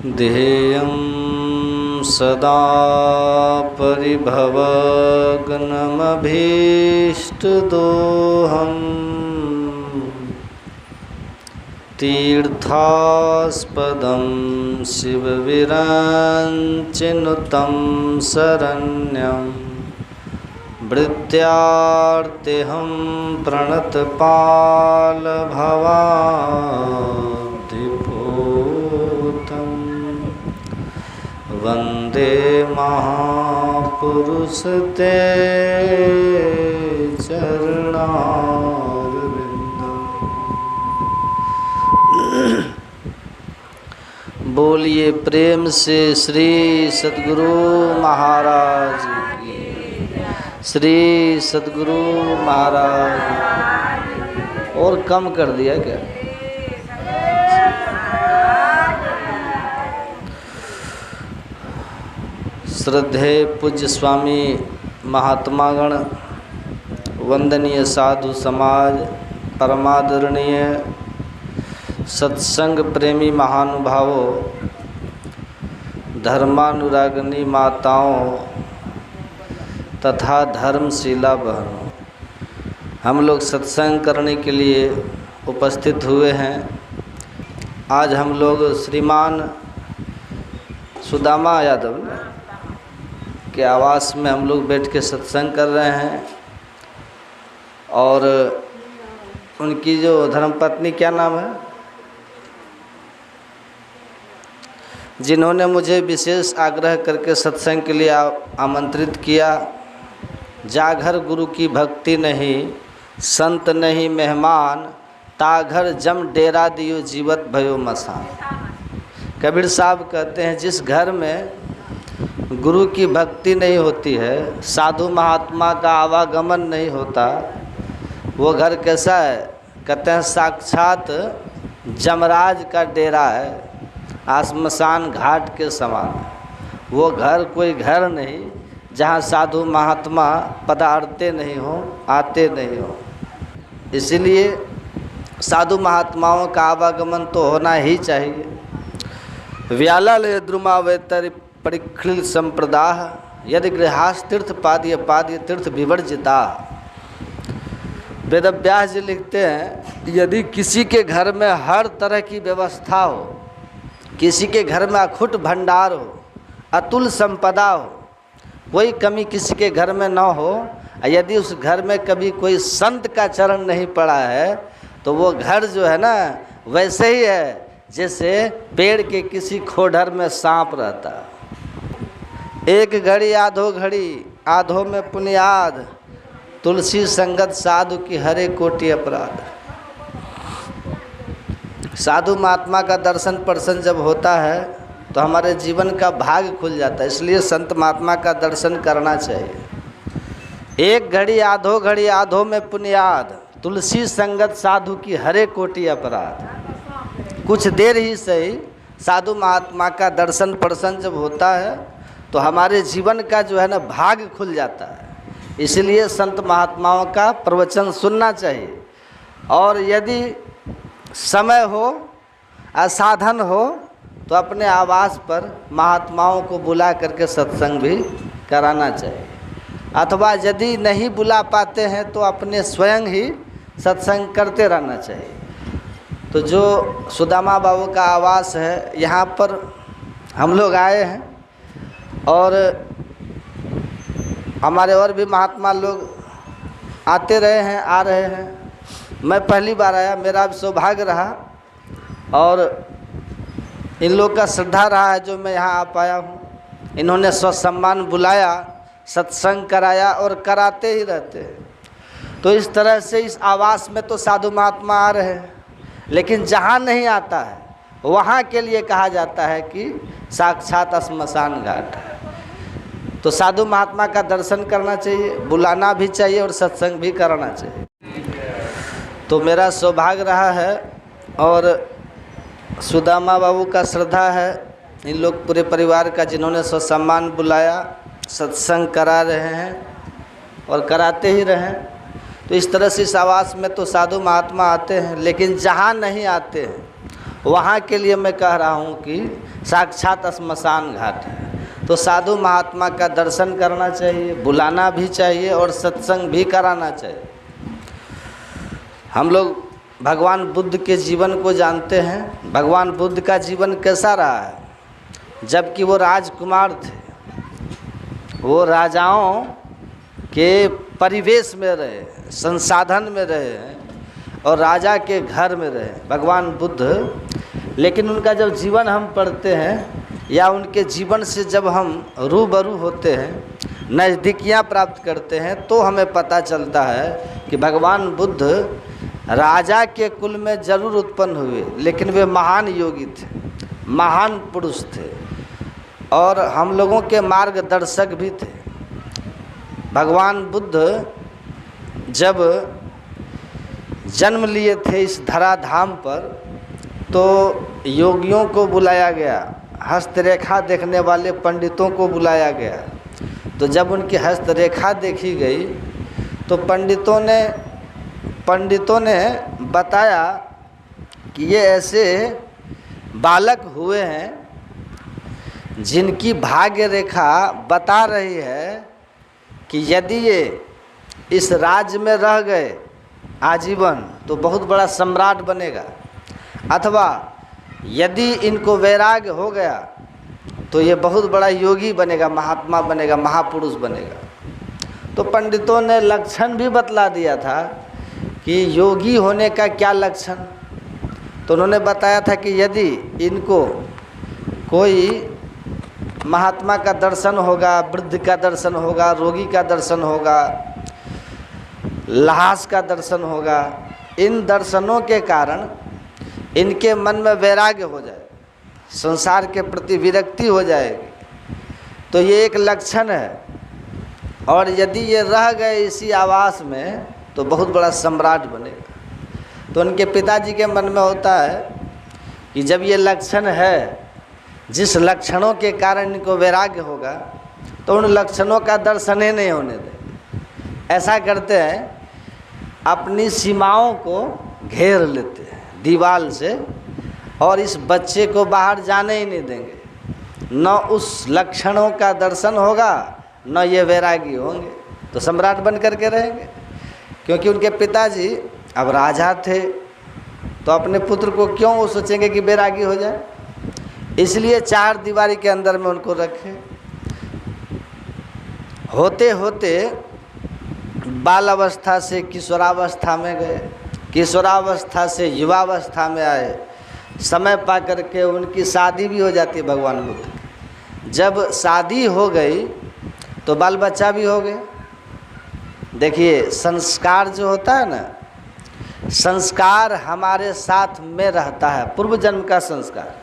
ध्येयं सदा परिभवग्नमभीष्टदोहम् तीर्थास्पदं शिवविरञ्चिनुतं शरण्यं भृत्यार्तिहं प्रणतपालभवाब्धिपूतं वन्दे महापुरुषते चरणारविन्दम्। बोलिए प्रेम से श्री सद्गुरु महाराज की, श्री सद्गुरु महाराज। और कम कर दिया क्या? श्रद्धेय पूज्य स्वामी महात्मागण, वंदनीय साधु समाज, परमादरणीय सत्संग प्रेमी महानुभावों, धर्मानुरागिनी माताओं तथा धर्मशीला बहनों, हम लोग सत्संग करने के लिए उपस्थित हुए हैं। आज हम लोग श्रीमान सुदामा यादव के आवास में हम लोग बैठ के सत्संग कर रहे हैं और उनकी जो धर्मपत्नी, क्या नाम है, जिन्होंने मुझे विशेष आग्रह करके सत्संग के लिए आमंत्रित किया। जाघर गुरु की भक्ति नहीं, संत नहीं मेहमान, ताघर जम डेरा दियो जीवत भयो मसान। कबीर साहब कहते हैं जिस घर में गुरु की भक्ति नहीं होती है, साधु महात्मा का आवागमन नहीं होता, वो घर कैसा है? कहते हैं साक्षात जमराज का डेरा है, आश्मशान घाट के समान। वो घर कोई घर नहीं जहाँ साधु महात्मा पधारते नहीं हो, आते नहीं हो। इसलिए साधु महात्माओं का आवागमन तो होना ही चाहिए। व्यालालय द्रुमावेतर परिखिल संप्रदाह यदि गृहास तीर्थ पाद्य पाद्य तीर्थ विवर्जिता। वेदव्यास जी लिखते हैं, यदि किसी के घर में हर तरह की व्यवस्था हो, किसी के घर में अखुट भंडार हो, अतुल संपदा हो, कोई कमी किसी के घर में न हो, यदि उस घर में कभी कोई संत का चरण नहीं पड़ा है, तो वो घर जो है ना वैसे ही है जैसे पेड़ के किसी खोडर में सांप रहता। एक घड़ी आधो घड़ी आधो में पुनियाद, तुलसी संगत साधु की हरे कोटि अपराध। साधु महात्मा का दर्शन पर्शन जब होता है तो हमारे जीवन का भाग खुल जाता है। इसलिए संत महात्मा का दर्शन करना चाहिए। एक घड़ी आधो में पुनियाद, तुलसी संगत साधु की हरे कोटि अपराध। कुछ देर ही सही साधु महात्मा का दर्शन पर्शन जब होता है तो हमारे जीवन का जो है ना भाग खुल जाता है। इसलिए संत महात्माओं का प्रवचन सुनना चाहिए। और यदि समय हो, साधन हो, तो अपने आवास पर महात्माओं को बुला करके सत्संग भी कराना चाहिए। अथवा यदि नहीं बुला पाते हैं तो अपने स्वयं ही सत्संग करते रहना चाहिए। तो जो सुदामा बाबू का आवास है, यहाँ पर हम लोग आए हैं और हमारे और भी महात्मा लोग आते रहे हैं, आ रहे हैं। मैं पहली बार आया, मेरा भी सौभाग्य रहा और इन लोग का श्रद्धा रहा है जो मैं यहाँ आ पाया हूँ। इन्होंने स्वसम्मान बुलाया, सत्संग कराया और कराते ही रहते हैं। तो इस तरह से इस आवास में तो साधु महात्मा आ रहे हैं, लेकिन जहाँ नहीं आता है वहाँ के लिए कहा जाता है कि साक्षात श्मशान घाट है। तो साधु महात्मा का दर्शन करना चाहिए, बुलाना भी चाहिए और सत्संग भी करना चाहिए। तो मेरा सौभाग्य रहा है और सुदामा बाबू का श्रद्धा है, इन लोग पूरे परिवार का, जिन्होंने स्वसम्मान बुलाया, सत्संग करा रहे हैं और कराते ही रहें। तो इस तरह से इस आवास में तो साधु महात्मा आते हैं, लेकिन जहाँ नहीं आते हैं वहाँ के लिए मैं कह रहा हूँ कि साक्षात श्मशान घाट है। तो साधु महात्मा का दर्शन करना चाहिए, बुलाना भी चाहिए और सत्संग भी कराना चाहिए। हम लोग भगवान बुद्ध के जीवन को जानते हैं। भगवान बुद्ध का जीवन कैसा रहा है? जबकि वो राजकुमार थे, वो राजाओं के परिवेश में रहे, संसाधन में रहे और राजा के घर में रहे भगवान बुद्ध। लेकिन उनका जब जीवन हम पढ़ते हैं या उनके जीवन से जब हम रूबरू होते हैं, नज़दीकियाँ प्राप्त करते हैं, तो हमें पता चलता है कि भगवान बुद्ध राजा के कुल में जरूर उत्पन्न हुए, लेकिन वे महान योगी थे, महान पुरुष थे और हम लोगों के मार्गदर्शक भी थे। भगवान बुद्ध जब जन्म लिए थे इस धराधाम पर, तो योगियों को बुलाया गया, हस्तरेखा देखने वाले पंडितों को बुलाया गया। तो जब उनकी हस्तरेखा देखी गई तो पंडितों ने बताया कि ये ऐसे बालक हुए हैं जिनकी भाग्य रेखा बता रही है कि यदि ये इस राज्य में रह गए आजीवन तो बहुत बड़ा सम्राट बनेगा, अथवा यदि इनको वैराग्य हो गया तो ये बहुत बड़ा योगी बनेगा, महात्मा बनेगा, महापुरुष बनेगा। तो पंडितों ने लक्षण भी बतला दिया था कि योगी होने का क्या लक्षण। तो उन्होंने बताया था कि यदि इनको कोई महात्मा का दर्शन होगा, वृद्ध का दर्शन होगा, रोगी का दर्शन होगा, लाश का दर्शन होगा, इन दर्शनों के कारण इनके मन में वैराग्य हो जाए, संसार के प्रति विरक्ति हो जाएगी, तो ये एक लक्षण है। और यदि ये रह गए इसी आवास में तो बहुत बड़ा सम्राट बनेगा। तो उनके पिताजी के मन में होता है कि जब ये लक्षण है, जिस लक्षणों के कारण इनको वैराग्य होगा, तो उन लक्षणों का दर्शन ही नहीं होने देंगे। ऐसा करते हैं, अपनी सीमाओं को घेर लेते हैं दीवार से और इस बच्चे को बाहर जाने ही नहीं देंगे। न उस लक्षणों का दर्शन होगा, न ये वैरागी होंगे, तो सम्राट बन करके रहेंगे। क्योंकि उनके पिताजी अब राजा थे, तो अपने पुत्र को क्यों वो सोचेंगे कि वैरागी हो जाए, इसलिए चार दीवारी के अंदर में उनको रखे। होते होते बाल अवस्था से किशोरावस्था में गए, किशोरावस्था से युवावस्था में आए, समय पा करके उनकी शादी भी हो जाती है भगवान बुद्ध की। जब शादी हो गई तो बाल बच्चा भी हो गए। देखिए, संस्कार जो होता है ना, संस्कार हमारे साथ में रहता है, पूर्व जन्म का संस्कार।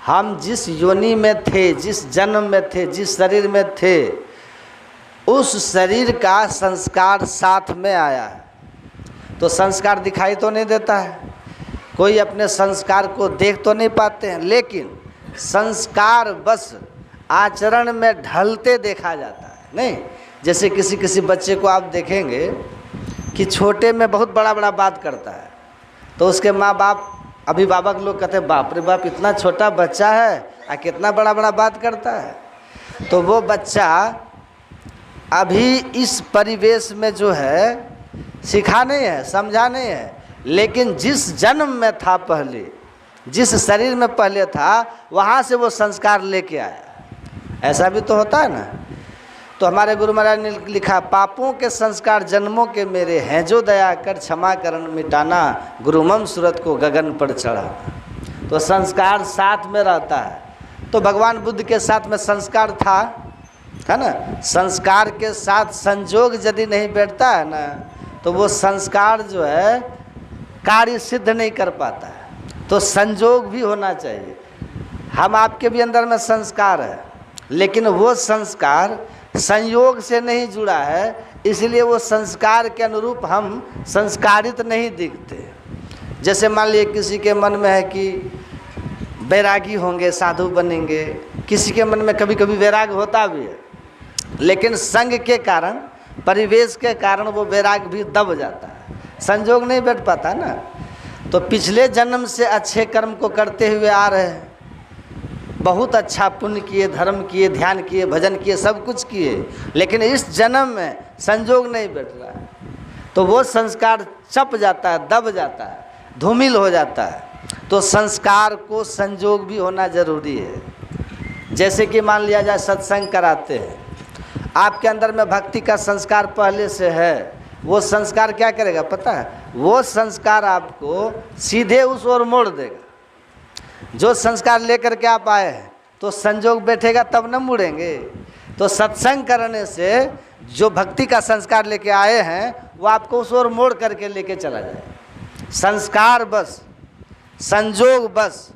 हम जिस योनि में थे, जिस जन्म में थे, जिस शरीर में थे, उस शरीर का संस्कार साथ में आया है। तो संस्कार दिखाई तो नहीं देता है, कोई अपने संस्कार को देख तो नहीं पाते हैं, लेकिन संस्कार बस आचरण में ढलते देखा जाता है। नहीं, जैसे किसी किसी बच्चे को आप देखेंगे कि छोटे में बहुत बड़ा बड़ा बात करता है, तो उसके माँ बाप, अभिभावक लोग कहते हैं, बाप रे बाप, इतना छोटा बच्चा है और कितना बड़ा बड़ा बात करता है। तो वो बच्चा अभी इस परिवेश में जो है सीखा नहीं है, समझा नहीं है, लेकिन जिस जन्म में था पहले, जिस शरीर में पहले था, वहाँ से वो संस्कार लेके आया। ऐसा भी तो होता है ना। तो हमारे गुरु महाराज ने लिखा, पापों के संस्कार जन्मों के मेरे हैं, जो दया कर क्षमा करण मिटाना, गुरुमम सूरत को गगन पर चढ़ा। तो संस्कार साथ में रहता है। तो भगवान बुद्ध के साथ में संस्कार था, है ना। संस्कार के साथ संजोग यदि नहीं बैठता है ना, तो वो संस्कार जो है कार्य सिद्ध नहीं कर पाता है। तो संजोग भी होना चाहिए। हम आपके भी अंदर में संस्कार है, लेकिन वो संस्कार संयोग से नहीं जुड़ा है, इसलिए वो संस्कार के अनुरूप हम संस्कारित नहीं दिखते। जैसे मान लीजिए किसी के मन में है कि वैरागी होंगे, साधु बनेंगे, किसी के मन में कभी कभी वैराग होता भी है, लेकिन संग के कारण, परिवेश के कारण वो वैराग भी दब जाता है, संजोग नहीं बैठ पाता ना। तो पिछले जन्म से अच्छे कर्म को करते हुए आ रहे हैं, बहुत अच्छा पुण्य किए, धर्म किए, ध्यान किए, भजन किए, सब कुछ किए, लेकिन इस जन्म में संजोग नहीं बैठ रहा है, तो वो संस्कार चप जाता है, दब जाता है, धूमिल हो जाता है। तो संस्कार को संजोग भी होना जरूरी है। जैसे कि मान लिया जाए सत्संग कराते हैं, आपके अंदर में भक्ति का संस्कार पहले से है, वो संस्कार क्या करेगा पता है? वो संस्कार आपको सीधे उस ओर मोड़ देगा। जो संस्कार लेकर के आप आए हैं तो संजोग बैठेगा तब न मुड़ेंगे। तो सत्संग करने से जो भक्ति का संस्कार लेके आए हैं वो आपको उस ओर मोड़ करके लेके चला जाए। संस्कार बस, संजोग बस,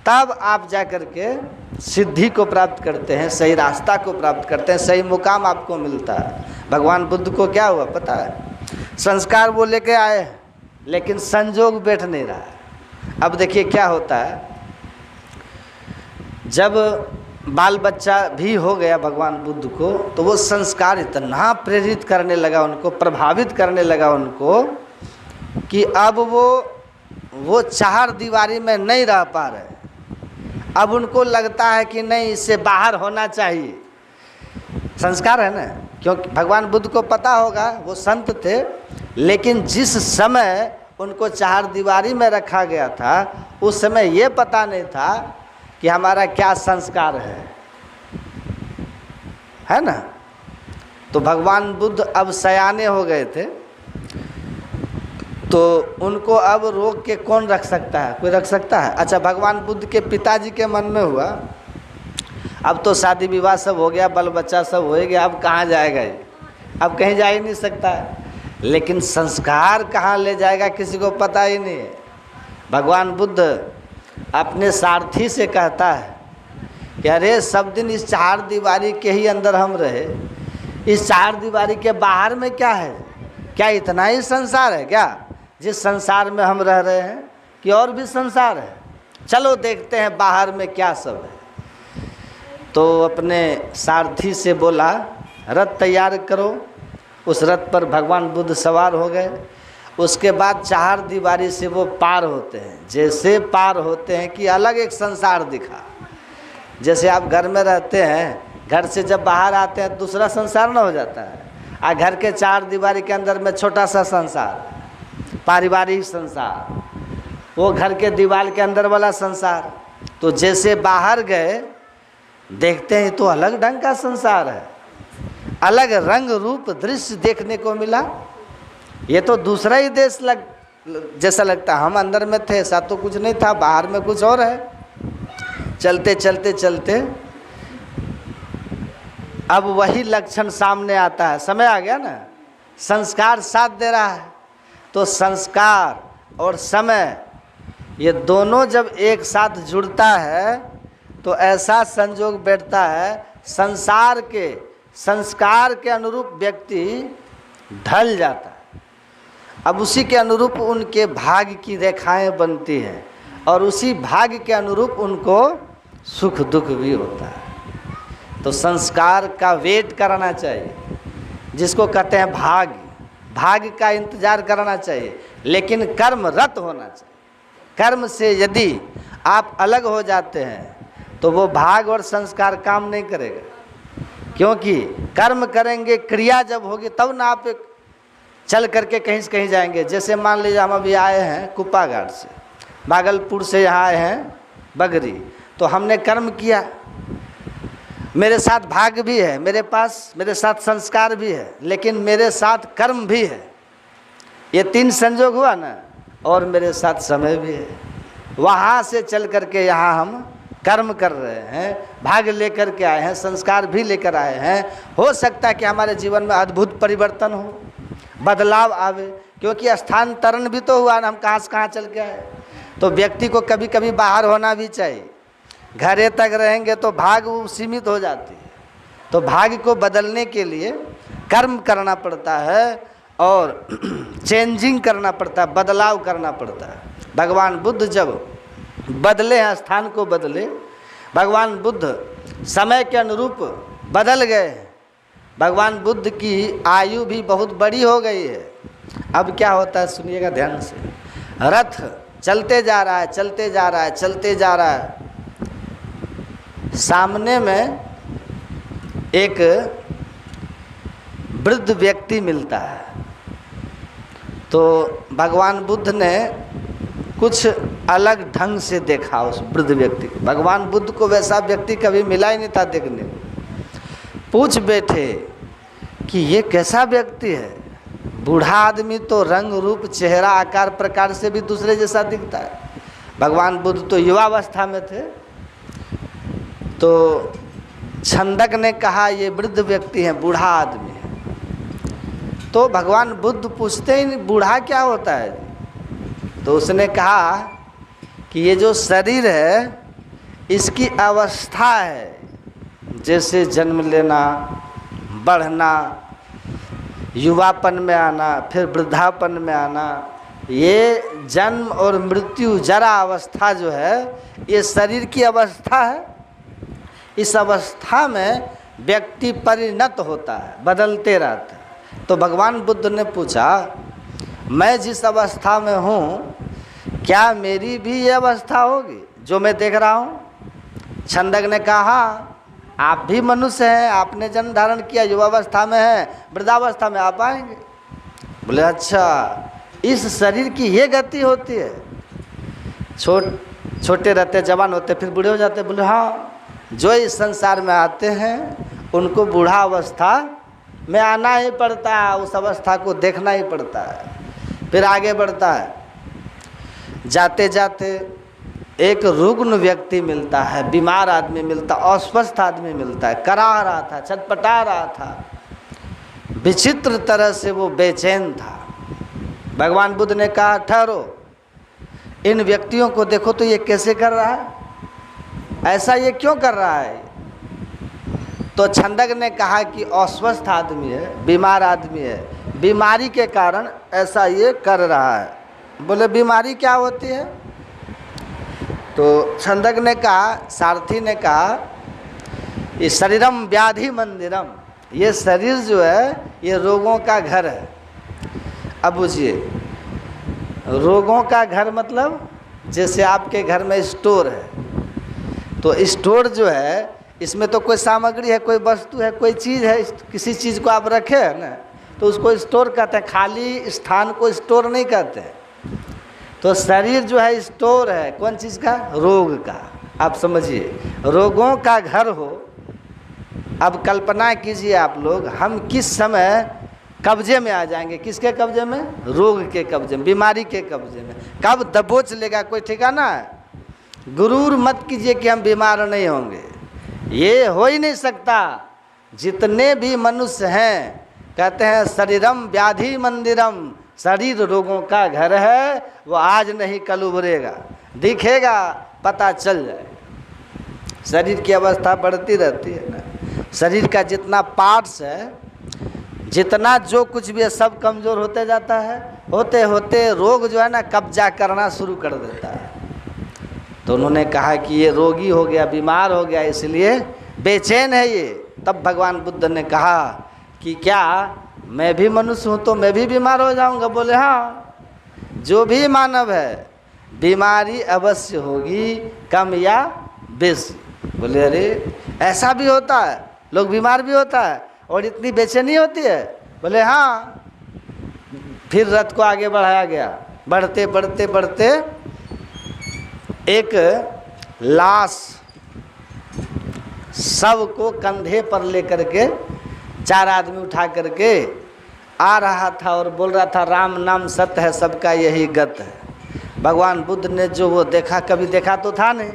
तब आप जा कर के सिद्धि को प्राप्त करते हैं, सही रास्ता को प्राप्त करते हैं, सही मुकाम आपको मिलता है। भगवान बुद्ध को क्या हुआ पता है? संस्कार वो लेके आए हैं लेकिन संजोग बैठ नहीं रहा है। अब देखिए क्या होता है, जब बाल बच्चा भी हो गया भगवान बुद्ध को, तो वो संस्कार इतना प्रेरित करने लगा उनको, प्रभावित करने लगा उनको कि अब वो चार दीवारी में नहीं रह पा रहे। अब उनको लगता है कि नहीं, इससे बाहर होना चाहिए। संस्कार है ना, क्योंकि भगवान बुद्ध को पता होगा, वो संत थे, लेकिन जिस समय उनको चार दीवारी में रखा गया था उस समय ये पता नहीं था कि हमारा क्या संस्कार है ना। तो भगवान बुद्ध अब सयाने हो गए थे, तो उनको अब रोक के कौन रख सकता है? कोई रख सकता है? अच्छा, भगवान बुद्ध के पिताजी के मन में हुआ अब तो शादी विवाह सब हो गया, बाल बच्चा सब हो गया, अब कहाँ जाएगा ये? अब कहीं जा ही नहीं सकता है। लेकिन संस्कार कहाँ ले जाएगा किसी को पता ही नहीं है। भगवान बुद्ध अपने सारथी से कहता है कि अरे सब दिन इस चार दीवारी के ही अंदर हम रहे, इस चार दीवारी के बाहर में क्या है? क्या इतना ही संसार है क्या जिस संसार में हम रह रहे हैं, कि और भी संसार है? चलो देखते हैं बाहर में क्या सब है। तो अपने सारथी से बोला रथ तैयार करो। उस रथ पर भगवान बुद्ध सवार हो गए। उसके बाद चार दीवारी से वो पार होते हैं। जैसे पार होते हैं कि अलग एक संसार दिखा। जैसे आप घर में रहते हैं, घर से जब बाहर आते हैं दूसरा संसार ना हो जाता है, और घर के चार दीवारी के अंदर में छोटा सा संसार, पारिवारिक संसार, वो घर के दीवार के अंदर वाला संसार। तो जैसे बाहर गए देखते हैं तो अलग ढंग का संसार है, अलग रंग रूप दृश्य देखने को मिला। ये तो दूसरा ही देश जैसा लगता। हम अंदर में थे, ऐसा तो कुछ नहीं था, बाहर में कुछ और है। चलते चलते चलते अब वही लक्षण सामने आता है। समय आ गया ना, संस्कार साथ दे रहा है। तो संस्कार और समय ये दोनों जब एक साथ जुड़ता है तो ऐसा संजोग बैठता है, संसार के संस्कार के अनुरूप व्यक्ति ढल जाता है। अब उसी के अनुरूप उनके भाग्य की रेखाएं बनती हैं और उसी भाग्य के अनुरूप उनको सुख दुख भी होता है। तो संस्कार का वेट करना चाहिए, जिसको कहते हैं भाग्य। भाग्य का इंतजार करना चाहिए, लेकिन कर्म रत होना चाहिए। कर्म से यदि आप अलग हो जाते हैं तो वो भाग्य और संस्कार काम नहीं करेगा। क्योंकि कर्म करेंगे, क्रिया जब होगी तब ना आप चल करके कहीं से कहीं जाएंगे। जैसे मान लीजिए हम अभी आए हैं कुप्पा घाट से, भागलपुर से यहाँ आए हैं बगरी, तो हमने कर्म किया, मेरे साथ भाग्य भी है, मेरे पास मेरे साथ संस्कार भी है, लेकिन मेरे साथ कर्म भी है। ये तीन संजोग हुआ ना, और मेरे साथ समय भी है। वहाँ से चल करके यहाँ हम कर्म कर रहे हैं, भाग्य लेकर के आए हैं, संस्कार भी लेकर आए हैं। हो सकता है कि हमारे जीवन में अद्भुत परिवर्तन हो, बदलाव आवे, क्योंकि स्थानांतरण भी तो हुआ ना, हम कहाँ से कहाँ चल के आए। तो व्यक्ति को कभी कभी बाहर होना भी चाहिए। घरे तक रहेंगे तो भाग्य सीमित हो जाती है। तो भाग्य को बदलने के लिए कर्म करना पड़ता है और चेंजिंग करना पड़ता है, बदलाव करना पड़ता है। भगवान बुद्ध जब बदले हैं, स्थान को बदले, भगवान बुद्ध समय के अनुरूप बदल गए हैं। भगवान बुद्ध की आयु भी बहुत बड़ी हो गई है। अब क्या होता है सुनिएगा ध्यान से। रथ चलते जा रहा है, चलते जा रहा है, चलते जा रहा है। सामने में एक वृद्ध व्यक्ति मिलता है। तो भगवान बुद्ध ने कुछ अलग ढंग से देखा उस वृद्ध व्यक्ति को। भगवान बुद्ध को वैसा व्यक्ति कभी मिला ही नहीं था देखने को। पूछ बैठे कि ये कैसा व्यक्ति है। बूढ़ा आदमी तो रंग रूप चेहरा आकार प्रकार से भी दूसरे जैसा दिखता है। भगवान बुद्ध तो युवावस्था में थे। तो छंदक ने कहा ये वृद्ध व्यक्ति है, बूढ़ा आदमी है। तो भगवान बुद्ध पूछते ही नहीं बूढ़ा क्या होता है। तो उसने कहा कि ये जो शरीर है इसकी अवस्था है, जैसे जन्म लेना, बढ़ना, युवापन में आना, फिर वृद्धापन में आना। ये जन्म और मृत्यु जरा अवस्था जो है ये शरीर की अवस्था है। इस अवस्था में व्यक्ति परिणत होता है, बदलते रहता है। तो भगवान बुद्ध ने पूछा मैं जिस अवस्था में हूँ क्या मेरी भी ये अवस्था होगी जो मैं देख रहा हूँ। छंदक ने कहा आप भी मनुष्य हैं, आपने जन्म धारण किया, युवावस्था में है, वृद्धावस्था में आप आएंगे। बोले अच्छा इस शरीर की ये गति होती है। छोटे रहते, जवान होते, फिर बूढ़े हो जाते। बोले हाँ, जो इस संसार में आते हैं उनको बूढ़ा अवस्था में आना ही पड़ता है, उस अवस्था को देखना ही पड़ता है, फिर आगे बढ़ता है। जाते जाते एक रुग्ण व्यक्ति मिलता है, बीमार आदमी मिलता, अस्वस्थ आदमी मिलता है, करा रहा था, छटपटा रहा था, विचित्र तरह से वो बेचैन था। भगवान बुद्ध ने कहा ठहरो, इन व्यक्तियों को देखो तो ये कैसे कर रहा है, ऐसा ये क्यों कर रहा है। तो छंदक ने कहा कि अस्वस्थ आदमी है, बीमार आदमी है, बीमारी के कारण ऐसा ये कर रहा है। बोले बीमारी क्या होती है। तो छंदक ने कहा, सारथी ने कहा ये शरीरम व्याधि मंदिरम, ये शरीर जो है ये रोगों का घर है। अब बुझिए, रोगों का घर मतलब जैसे आपके घर में स्टोर है, तो स्टोर जो है इसमें तो कोई सामग्री है, कोई वस्तु है, कोई चीज़ है, किसी चीज़ को आप रखे हैं ना तो उसको स्टोर कहते हैं, खाली स्थान को स्टोर नहीं कहते हैं। तो शरीर जो है स्टोर है, कौन चीज़ का, रोग का। आप समझिए, रोगों का घर हो। अब कल्पना कीजिए आप लोग, हम किस समय कब्जे में आ जाएंगे, किसके कब्जे में, रोग के कब्जे में, बीमारी के कब्जे में। कब दबोच लेगा कोई ठिकाना है। गुरूर मत कीजिए कि हम बीमार नहीं होंगे, ये हो ही नहीं सकता। जितने भी मनुष्य हैं कहते हैं शरीरम व्याधि मंदिरम, शरीर रोगों का घर है, वो आज नहीं कल उभरेगा, दिखेगा, पता चल जाएगा। शरीर की अवस्था बढ़ती रहती है ना। शरीर का जितना पार्ट्स है, जितना जो कुछ भी है, सब कमज़ोर होते जाता है। होते होते रोग जो है ना कब्जा करना शुरू कर देता है। तो उन्होंने कहा कि ये रोगी हो गया, बीमार हो गया, इसलिए बेचैन है ये। तब भगवान बुद्ध ने कहा कि क्या मैं भी मनुष्य हूँ तो मैं भी बीमार हो जाऊँगा। बोले हाँ, जो भी मानव है बीमारी अवश्य होगी, कम या बेसी। बोले अरे ऐसा भी होता है, लोग बीमार भी होता है और इतनी बेचैनी होती है। बोले हाँ। फिर रथ को आगे बढ़ाया गया। बढ़ते बढ़ते बढ़ते एक लाश शव को कंधे पर लेकर के 4 आदमी उठा करके आ रहा था और बोल रहा था राम नाम सत्य है, सबका यही गत है। भगवान बुद्ध ने जो वो देखा, कभी देखा तो था नहीं,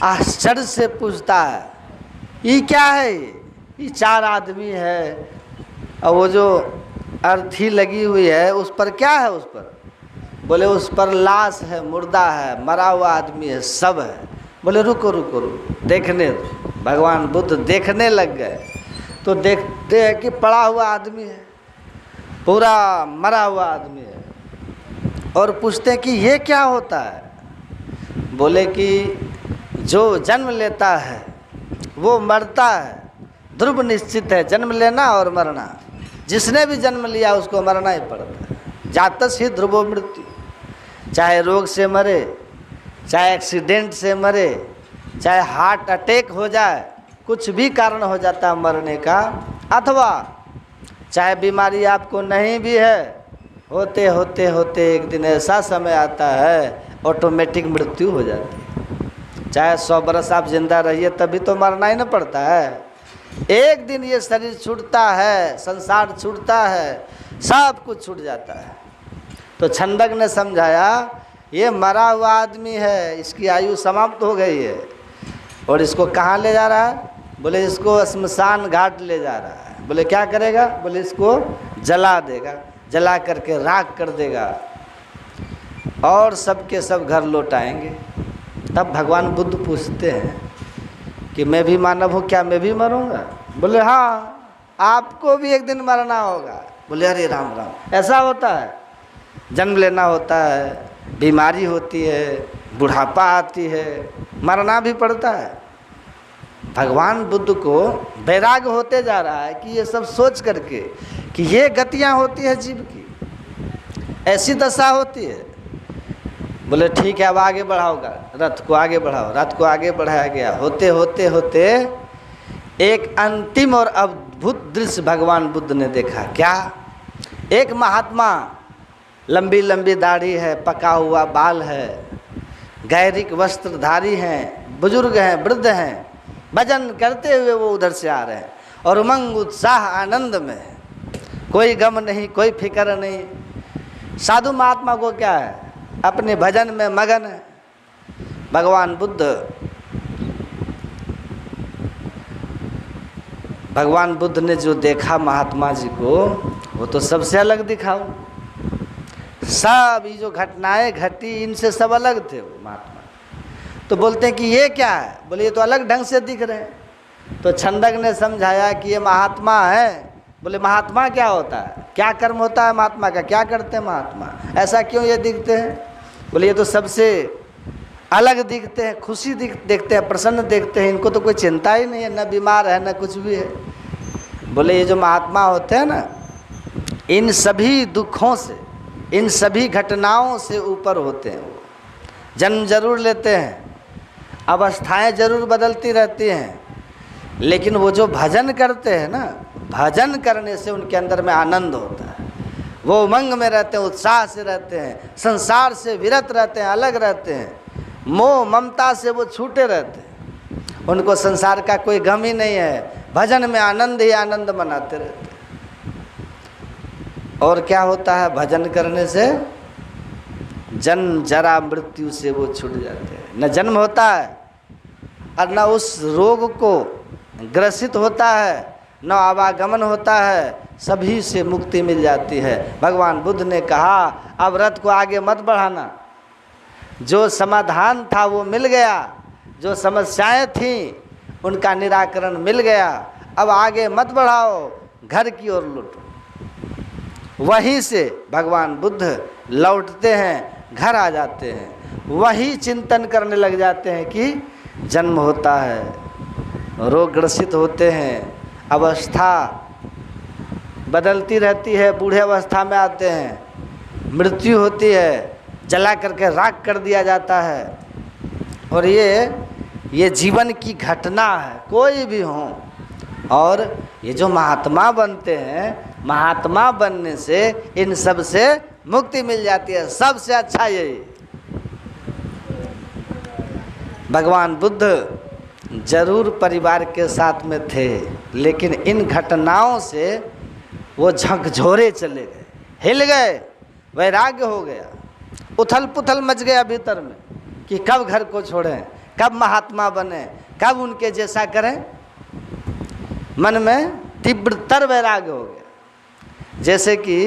आश्चर्य से पूछता है ये क्या है। ये 4 आदमी है और वो जो अर्थी लगी हुई है उस पर क्या है। उस पर बोले उस पर लाश है, मुर्दा है, मरा हुआ आदमी है, सब है। बोले रुको रुको रुको, देखने दो। भगवान बुद्ध देखने लग गए तो देखते हैं कि पड़ा हुआ आदमी है, पूरा मरा हुआ आदमी है। और पूछते हैं कि ये क्या होता है। बोले कि जो जन्म लेता है वो मरता है, ध्रुव निश्चित है जन्म लेना और मरना। जिसने भी जन्म लिया उसको मरना ही पड़ता है। जातस्य ध्रुवो मृत्यु। चाहे रोग से मरे, चाहे एक्सीडेंट से मरे, चाहे हार्ट अटैक हो जाए, कुछ भी कारण हो जाता है मरने का, अथवा चाहे बीमारी आपको नहीं भी है, होते होते होते एक दिन ऐसा समय आता है ऑटोमेटिक मृत्यु हो जाती है। चाहे 100 बरस आप जिंदा रहिए तभी तो मरना ही न पड़ता है। एक दिन ये शरीर छूटता है, संसार छूटता है, सब कुछ छूट जाता है। तो छंदक ने समझाया ये मरा हुआ आदमी है, इसकी आयु समाप्त हो गई है, और इसको कहाँ ले जा रहा है? बोले इसको श्मशान घाट ले जा रहा है। बोले क्या करेगा? बोले इसको जला देगा, जला करके राख कर देगा और सबके सब घर लौट आएंगे। तब भगवान बुद्ध पूछते हैं कि मैं भी मानव हूँ, क्या मैं भी मरूँगा? बोले हाँ, आपको भी एक दिन मरना होगा। बोले अरे राम राम, ऐसा होता है? जन्म लेना होता है, बीमारी होती है, बुढ़ापा आती है, मरना भी पड़ता है। भगवान बुद्ध को वैराग्य होते जा रहा है कि ये सब सोच करके कि ये गतियाँ होती है जीव की, ऐसी दशा होती है। बोले ठीक है, अब आगे बढ़ाओगा, रथ को आगे बढ़ाओ। रथ को आगे बढ़ाया गया। होते होते होते एक अंतिम और अद्भुत दृश्य भगवान बुद्ध ने देखा। क्या? एक महात्मा, लंबी लंबी दाढ़ी है, पका हुआ बाल है, गैरिक वस्त्रधारी हैं, बुजुर्ग हैं, वृद्ध हैं, भजन करते हुए वो उधर से आ रहे हैं और उमंग उत्साह आनंद में, कोई गम नहीं, कोई फिक्र नहीं। साधु महात्मा को क्या है? अपने भजन में मगन है। भगवान बुद्ध ने जो देखा महात्मा जी को, वो तो सबसे अलग दिखा। सब ये जो घटनाएं घटी इनसे सब अलग थे वो महात्मा। तो बोलते हैं कि ये क्या है? बोले ये तो अलग ढंग से दिख रहे हैं। तो छंदक ने समझाया कि ये महात्मा है। बोले महात्मा क्या होता है? क्या कर्म होता है महात्मा का? क्या करते हैं महात्मा? ऐसा क्यों ये दिखते हैं? बोले ये तो सबसे अलग दिखते हैं, खुशी देखते हैं, प्रसन्न देखते हैं, इनको तो कोई चिंता ही नहीं है, न बीमार है न कुछ भी है। बोले ये जो महात्मा होते हैं ना, इन सभी दुखों से, इन सभी घटनाओं से ऊपर होते हैं। वो जन्म जरूर लेते हैं, अवस्थाएं जरूर बदलती रहती हैं, लेकिन वो जो भजन करते हैं ना, भजन करने से उनके अंदर में आनंद होता है। वो उमंग में रहते हैं, उत्साह से रहते हैं, संसार से विरत रहते हैं, अलग रहते हैं, मोह ममता से वो छूटे रहते हैं। उनको संसार का कोई गम ही नहीं है, भजन में आनंद ही आनंद मनाते रहते हैं। और क्या होता है भजन करने से? जन्म जरा मृत्यु से वो छूट जाते हैं। न जन्म होता है और न उस रोग को ग्रसित होता है, न आवागमन होता है, सभी से मुक्ति मिल जाती है। भगवान बुद्ध ने कहा अब रथ को आगे मत बढ़ाना, जो समाधान था वो मिल गया, जो समस्याएं थीं उनका निराकरण मिल गया, अब आगे मत बढ़ाओ, घर की ओर लौटो। वहीं से भगवान बुद्ध लौटते हैं, घर आ जाते हैं, वही चिंतन करने लग जाते हैं कि जन्म होता है, रोग ग्रसित होते हैं, अवस्था बदलती रहती है, बूढ़े अवस्था में आते हैं, मृत्यु होती है, जला करके राख कर दिया जाता है। और ये जीवन की घटना है, कोई भी हो। और ये जो महात्मा बनते हैं, महात्मा बनने से इन सब से मुक्ति मिल जाती है। सबसे अच्छा यही। भगवान बुद्ध जरूर परिवार के साथ में थे, लेकिन इन घटनाओं से वो झकझोरे चले गए, हिल गए, वैराग्य हो गया, उथल पुथल मच गया भीतर में कि कब घर को छोड़ें, कब महात्मा बने, कब उनके जैसा करें। मन में तीव्रतर वैराग्य हो गया। जैसे कि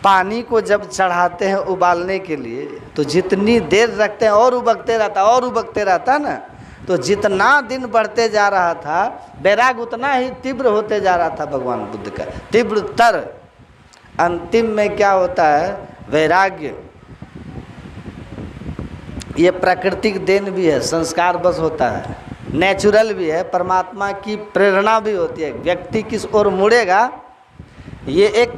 पानी को जब चढ़ाते हैं उबालने के लिए, तो जितनी देर रखते हैं और उबकते रहता ना, तो जितना दिन बढ़ते जा रहा था वैराग्य उतना ही तीव्र होते जा रहा था भगवान बुद्ध का, तीव्रतर। अंतिम में क्या होता है? वैराग्य ये प्राकृतिक देन भी है, संस्कार बस होता है, नेचुरल भी है, परमात्मा की प्रेरणा भी होती है। व्यक्ति किस ओर मुड़ेगा ये एक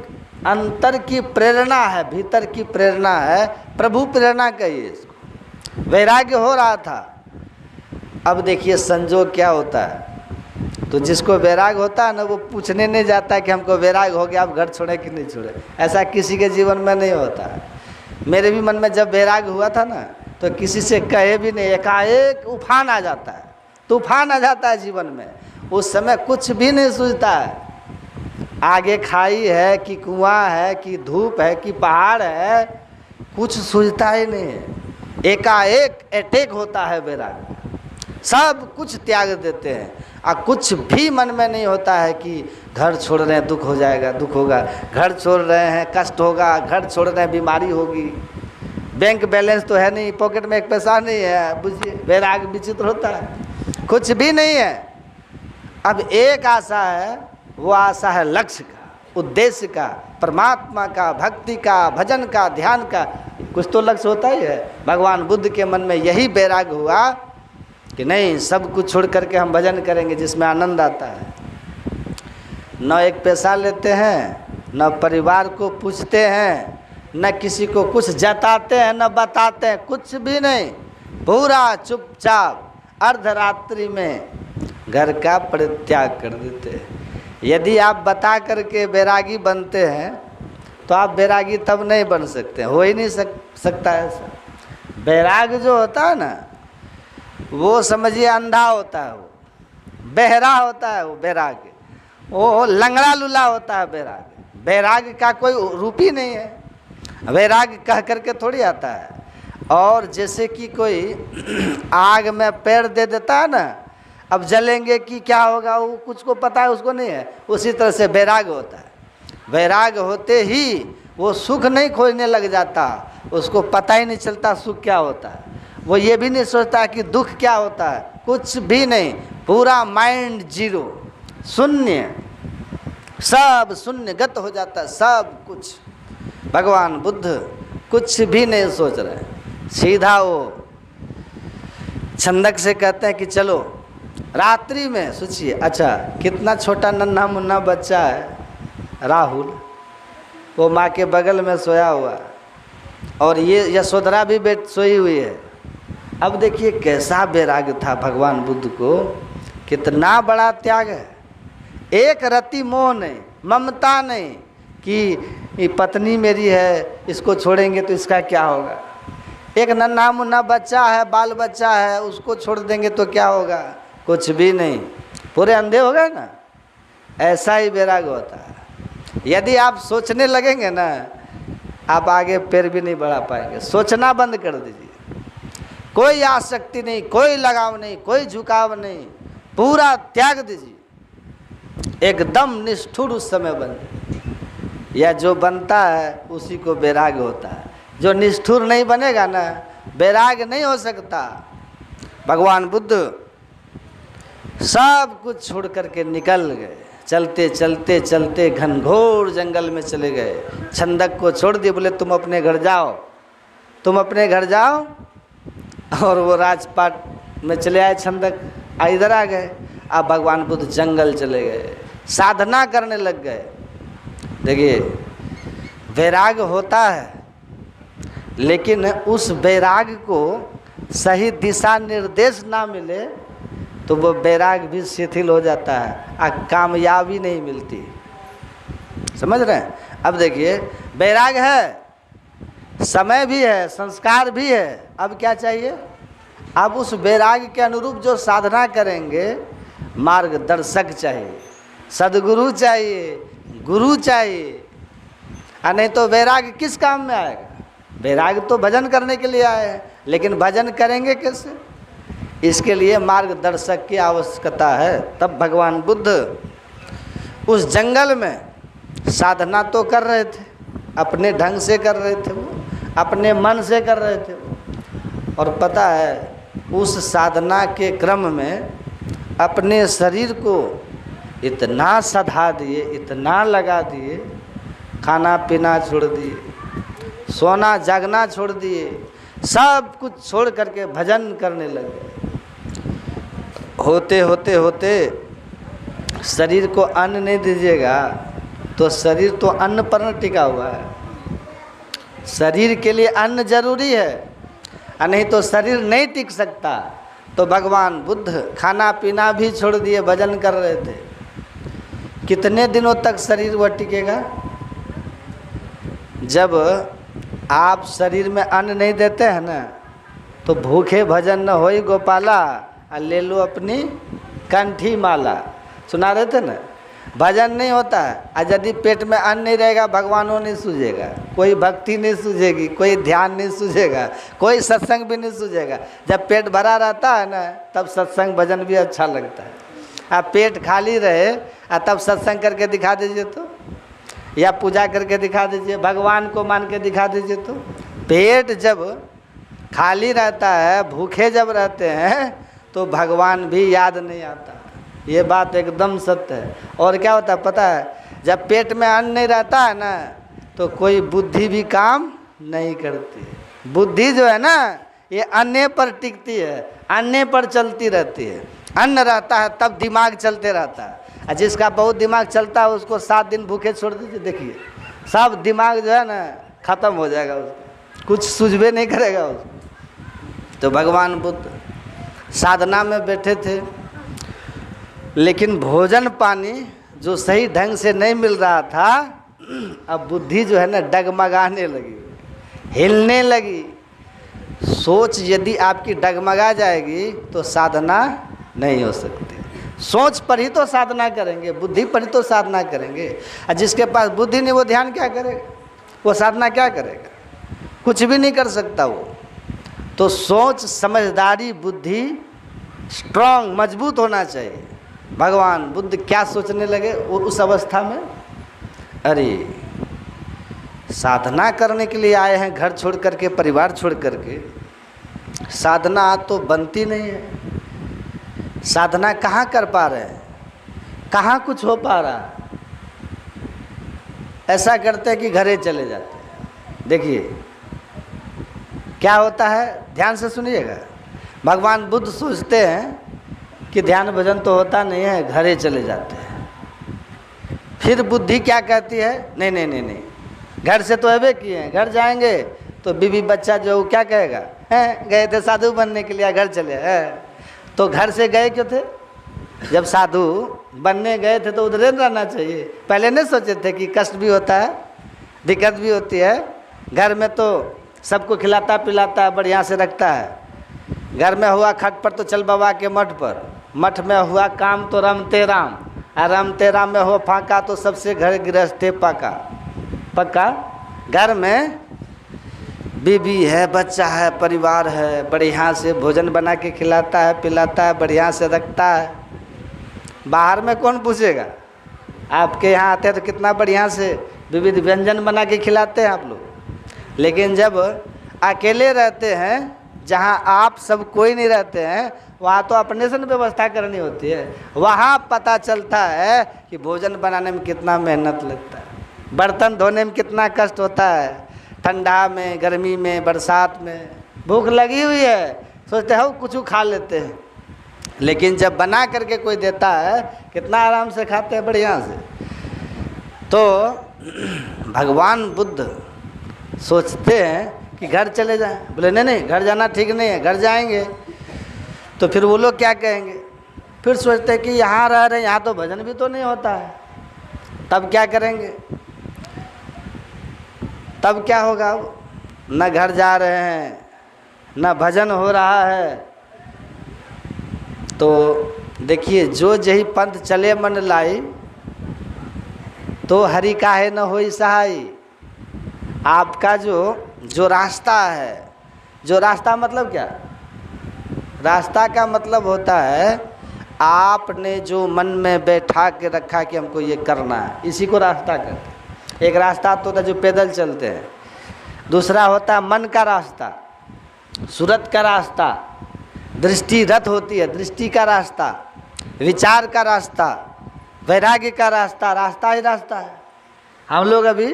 अंतर की प्रेरणा है, भीतर की प्रेरणा है, प्रभु प्रेरणा कहिए इसको। वैराग्य हो रहा था। अब देखिए संजोग क्या होता है, तो जिसको वैराग होता है ना, वो पूछने नहीं जाता है कि हमको वैराग हो गया, आप घर छोड़े कि नहीं छोड़े। ऐसा किसी के जीवन में नहीं होता है। मेरे भी मन में जब वैराग हुआ था ना, तो किसी से कहे भी नहीं, एकाएक उफान आ जाता है, तूफान आ जाता है जीवन में। उस समय कुछ भी नहीं सूझता है, आगे खाई है कि कुआं है कि धूप है कि पहाड़ है, कुछ सूझता ही नहीं है। एकाएक अटैक होता है वैराग, सब कुछ त्याग देते हैं। और कुछ भी मन में नहीं होता है कि घर छोड़ रहे हैं दुख हो जाएगा, दुख होगा, घर छोड़ रहे हैं कष्ट होगा, घर छोड़ रहे हैं बीमारी होगी, बैंक बैलेंस तो है नहीं, पॉकेट में एक पैसा नहीं है। बुझिए वैराग विचित्र होता है, कुछ भी नहीं है। अब एक आशा है, वो आशा है लक्ष्य का, उद्देश्य का, परमात्मा का, भक्ति का, भजन का, ध्यान का। कुछ तो लक्ष्य होता ही है। भगवान बुद्ध के मन में यही वैराग हुआ कि नहीं, सब कुछ छोड़ करके हम भजन करेंगे जिसमें आनंद आता है। न एक पैसा लेते हैं, न परिवार को पूछते हैं, न किसी को कुछ जताते हैं, न बताते हैं, कुछ भी नहीं। पूरा चुपचाप अर्धरात्रि में घर का परित्याग कर देते हैं। यदि आप बता करके बैरागी बनते हैं तो आप बैरागी तब नहीं बन सकते, हो ही नहीं सकता ऐसा। बैराग जो होता है ना, वो समझिए अंधा होता है, वो बहरा होता है, वो बैराग, वो लंगड़ा लूला होता है बैराग। बैराग का कोई रूप ही नहीं है, वैराग कह करके थोड़ी आता है। और जैसे कि कोई आग में पैर दे देता है ना, अब जलेंगे कि क्या होगा वो कुछ को पता है, उसको नहीं है। उसी तरह से वैराग होता है। वैराग होते ही वो सुख नहीं खोजने लग जाता, उसको पता ही नहीं चलता सुख क्या होता है। वो ये भी नहीं सोचता कि दुख क्या होता है, कुछ भी नहीं। पूरा माइंड जीरो, शून्य, सब शून्यगत हो जाता है सब कुछ। भगवान बुद्ध कुछ भी नहीं सोच रहे, सीधा वो छंदक से कहते हैं कि चलो रात्रि में। सोचिए, अच्छा कितना छोटा नन्हा मुन्ना बच्चा है राहुल, वो माँ के बगल में सोया हुआ, और ये यशोधरा भी बेट सोई हुई है। अब देखिए कैसा वैराग्य था भगवान बुद्ध को, कितना बड़ा त्याग है। एक रति मोह नहीं, ममता नहीं कि ये पत्नी मेरी है, इसको छोड़ेंगे तो इसका क्या होगा। एक नन्हा मुन्ना बच्चा है, बाल बच्चा है, उसको छोड़ देंगे तो क्या होगा, कुछ भी नहीं, पूरे अंधे हो गए ना। ऐसा ही वैराग होता है। यदि आप सोचने लगेंगे ना, आप आगे पैर भी नहीं बढ़ा पाएंगे। सोचना बंद कर दीजिए, कोई आसक्ति नहीं, कोई लगाव नहीं, कोई झुकाव नहीं, पूरा त्याग दीजिए, एकदम निष्ठुर उस समय बन। या जो बनता है उसी को वैराग होता है। जो निष्ठुर नहीं बनेगा ना, वैराग नहीं हो सकता। भगवान बुद्ध सब कुछ छोड़ करके निकल गए, चलते चलते चलते घनघोर जंगल में चले गए। छंदक को छोड़ दिए, बोले तुम अपने घर जाओ, तुम अपने घर जाओ। और वो राजपाट में चले आए छंदक, इधर आ गए। अब भगवान बुद्ध जंगल चले गए, साधना करने लग गए। देखिए वैराग होता है, लेकिन उस वैराग को सही दिशा निर्देश ना मिले तो वो वैराग भी शिथिल हो जाता है और कामयाबी नहीं मिलती। समझ रहे हैं। अब देखिए वैराग है, समय भी है, संस्कार भी है, अब क्या चाहिए। अब उस वैराग के अनुरूप जो साधना करेंगे, मार्गदर्शक चाहिए, सदगुरु चाहिए, गुरु चाहिए। और नहीं तो वैराग किस काम में आएगा। वैराग तो भजन करने के लिए आए हैं, लेकिन भजन करेंगे कैसे, इसके लिए मार्गदर्शक की आवश्यकता है। तब भगवान बुद्ध उस जंगल में साधना तो कर रहे थे, अपने ढंग से कर रहे थे, वो अपने मन से कर रहे थे। और पता है उस साधना के क्रम में अपने शरीर को इतना सधा दिए, इतना लगा दिए, खाना पीना छोड़ दिए, सोना जागना छोड़ दिए, सब कुछ छोड़ करके भजन करने लगे। होते होते होते शरीर को अन्न नहीं दीजिएगा तो शरीर तो अन्न पर न टिका हुआ है। शरीर के लिए अन्न जरूरी है, और नहीं तो शरीर नहीं टिक सकता। तो भगवान बुद्ध खाना पीना भी छोड़ दिए, भजन कर रहे थे। कितने दिनों तक शरीर वह टिकेगा? जब आप शरीर में अन्न नहीं देते हैं ना, तो भूखे भजन न होई गोपाला, और ले लो अपनी कंठी माला। सुना रहे थे ना, भजन नहीं होता है। और यदि पेट में अन्न नहीं रहेगा, भगवानों नहीं सूझेगा, कोई भक्ति नहीं सूझेगी, कोई ध्यान नहीं सूझेगा, कोई सत्संग भी नहीं सूझेगा। जब पेट भरा रहता है ना, तब सत्संग भजन भी अच्छा लगता है। अब पेट खाली रहे और तब सत्संग करके दिखा दीजिए तो, या पूजा करके दिखा दीजिए, भगवान को मान के दिखा दीजिए तो। पेट जब खाली रहता है, भूखे जब रहते हैं, तो भगवान भी याद नहीं आता। ये बात एकदम सत्य है। और क्या होता है पता है? जब पेट में अन्न नहीं रहता है ना, तो कोई बुद्धि भी काम नहीं करती। बुद्धि जो है ना, ये अन्न पर टिकती है, अन्न पर चलती रहती है। अन्न रहता है तब दिमाग चलते रहता है। और जिसका बहुत दिमाग चलता है, उसको 7 दिन भूखे छोड़ दीजिए, देखिए सब दिमाग जो है ना खत्म हो जाएगा, उसको कुछ सूझबे नहीं करेगा उसको। तो भगवान बुद्ध साधना में बैठे थे, लेकिन भोजन पानी जो सही ढंग से नहीं मिल रहा था, अब बुद्धि जो है ना डगमगाने लगी, हिलने लगी। सोच यदि आपकी डगमगा जाएगी तो साधना नहीं हो सकती। सोच पर ही तो साधना करेंगे, बुद्धि पर ही तो साधना करेंगे। और जिसके पास बुद्धि नहीं, वो ध्यान क्या करेगा? वो साधना क्या करेगा? कुछ भी नहीं कर सकता वो। तो सोच, समझदारी, बुद्धि स्ट्रांग, मजबूत होना चाहिए। भगवान बुद्ध क्या सोचने लगे वो उस अवस्था में? अरे साधना करने के लिए आए हैं, घर छोड़ करके, परिवार छोड़ करके। साधना तो बनती नहीं है। साधना कहाँ कर पा रहे हैं? कहाँ कुछ हो पा रहा है? ऐसा करते हैं कि घरे चले जाते हैं। देखिए क्या होता है, ध्यान से सुनिएगा। भगवान बुद्ध सोचते हैं कि ध्यान भजन तो होता नहीं है, घरे चले जाते हैं। फिर बुद्धि क्या कहती है? नहीं नहीं नहीं नहीं, घर से तो अबे किए हैं, घर जाएंगे तो बीवी बच्चा जो क्या कहेगा, हैं गए थे साधु बनने के लिए, घर चले हैं। तो घर से गए क्यों थे? जब साधु बनने गए थे तो उधर रहना चाहिए। पहले नहीं सोचे थे कि कष्ट भी होता है, दिक्कत भी होती है। घर में तो सबको खिलाता पिलाता है, बढ़िया से रखता है। घर में हुआ खट पर तो चल बाबा के मठ पर, मठ में हुआ काम तो रमते राम, और रमते राम में हो फाका तो सबसे घर गृहस्थे पका पक्का। घर में बीबी है, बच्चा है, परिवार है, बढ़िया से भोजन बना के खिलाता है, पिलाता है, बढ़िया से रखता है। बाहर में कौन पूछेगा? आपके यहाँ आते हैं तो कितना बढ़िया से विविध व्यंजन बना के खिलाते हैं आप लोग। लेकिन जब अकेले रहते हैं, जहाँ आप सब कोई नहीं रहते हैं, वहाँ तो अपने से व्यवस्था करनी होती है। वहाँ पता चलता है कि भोजन बनाने में कितना मेहनत लगता है, बर्तन धोने में कितना कष्ट होता है। ठंडा में, गर्मी में, बरसात में भूख लगी हुई है, सोचते हो कुछ खा लेते हैं। लेकिन जब बना करके कोई देता है, कितना आराम से खाते हैं, बढ़िया से। तो भगवान बुद्ध सोचते हैं कि घर चले जाएं। बोले नहीं नहीं, घर जाना ठीक नहीं है, घर जाएंगे तो फिर वो लोग क्या कहेंगे? फिर सोचते हैं कि यहाँ रह रहे हैं, यहाँ तो भजन भी तो नहीं होता है, तब क्या करेंगे? तब क्या होगा? न घर जा रहे हैं, न भजन हो रहा है। तो देखिए, जो जही पंथ चले मन लाई, तो हरि काहे न होई सहाई। आपका जो रास्ता है, जो रास्ता मतलब क्या? रास्ता का मतलब होता है आपने जो मन में बैठा के रखा कि हमको ये करना है, इसी को रास्ता कहते हैं। एक रास्ता तो होता है जो पैदल चलते हैं, दूसरा होता है मन का रास्ता, सूरत का रास्ता, दृष्टि रथ होती है, दृष्टि का रास्ता, विचार का रास्ता, वैराग्य का रास्ता। रास्ता ही रास्ता है। हम लोग अभी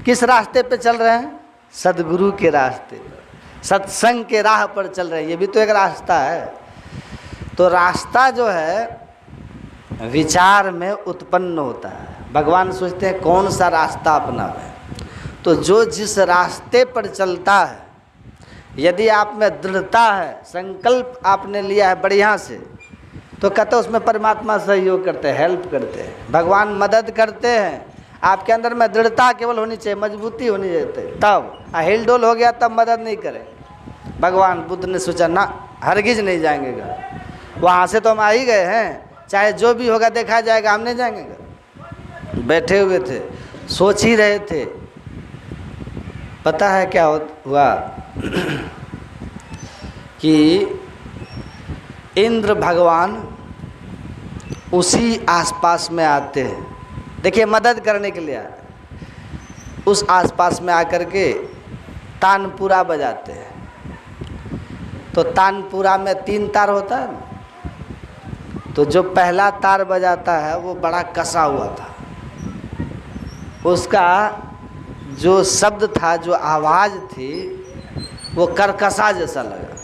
किस रास्ते पे चल रहे हैं? सद्गुरु के रास्ते पर, सत्संग के राह पर चल रहे हैं। ये भी तो एक रास्ता है। तो रास्ता जो है विचार में उत्पन्न होता है। भगवान सोचते हैं कौन सा रास्ता अपनावे। तो जो जिस रास्ते पर चलता है, यदि आप में दृढ़ता है, संकल्प आपने लिया है बढ़िया से, तो कहते हैं उसमें परमात्मा सहयोग करते हैं, हेल्प करते हैं, भगवान मदद करते हैं। आपके अंदर में दृढ़ता केवल होनी चाहिए, मजबूती होनी चाहिए, तब हिल डोल हो गया तब मदद नहीं करे। भगवान बुद्ध ने सोचा ना, हरगिज नहीं जाएंगे घर, वहाँ से तो हम आ ही गए हैं, चाहे जो भी होगा देखा जाएगा, हम नहीं जाएंगे घर। बैठे हुए थे, सोच ही रहे थे। पता है क्या हुआ कि इंद्र भगवान उसी आसपास में आते हैं, देखिए मदद करने के लिए आए। उस आसपास में आकर के तानपुरा बजाते हैं। तो तानपुरा में 3 तार होता है ना, तो जो पहला तार बजाता है वो बड़ा कसा हुआ था, उसका जो शब्द था, जो आवाज़ थी, वो करकसा जैसा लगा,